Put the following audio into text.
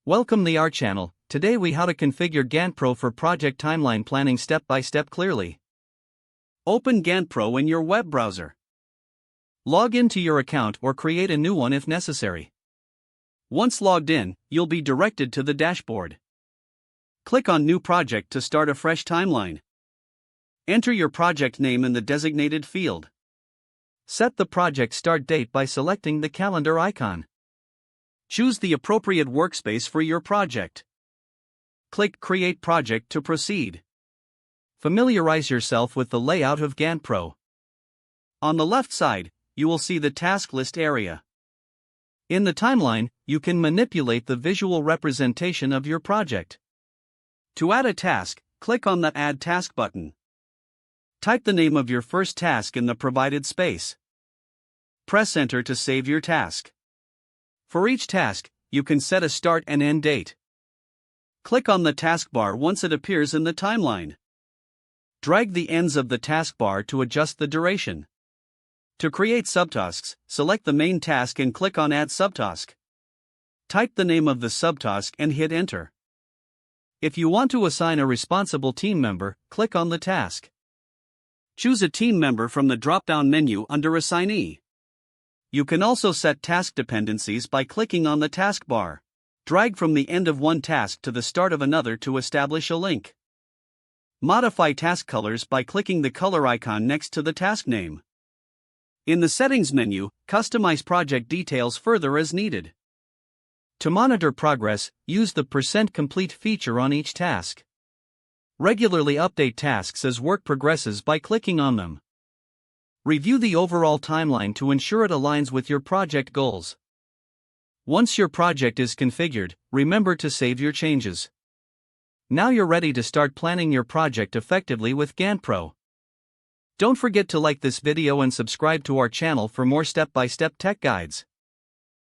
Welcome to our channel. Today we how to configure GanttPRO for project timeline planning step by step clearly. Open GanttPRO in your web browser. Log into your account or create a new one if necessary. Once logged in, you'll be directed to the dashboard. Click on New Project to start a fresh timeline. Enter your project name in the designated field. Set the project start date by selecting the calendar icon. Choose the appropriate workspace for your project. Click Create Project to proceed. Familiarize yourself with the layout of GanttPRO. On the left side, you will see the task list area. In the timeline, you can manipulate the visual representation of your project. To add a task, click on the Add Task button. Type the name of your first task in the provided space. Press Enter to save your task. For each task, you can set a start and end date. Click on the taskbar once it appears in the timeline. Drag the ends of the taskbar to adjust the duration. To create subtasks, select the main task and click on Add Subtask. Type the name of the subtask and hit Enter. If you want to assign a responsible team member, click on the task. Choose a team member from the drop-down menu under Assignee. You can also set task dependencies by clicking on the taskbar. Drag from the end of one task to the start of another to establish a link. Modify task colors by clicking the color icon next to the task name. In the Settings menu, customize project details further as needed. To monitor progress, use the % complete feature on each task. Regularly update tasks as work progresses by clicking on them. Review the overall timeline to ensure it aligns with your project goals. Once your project is configured, remember to save your changes. Now you're ready to start planning your project effectively with GanttPRO. Don't forget to like this video and subscribe to our channel for more step-by-step tech guides.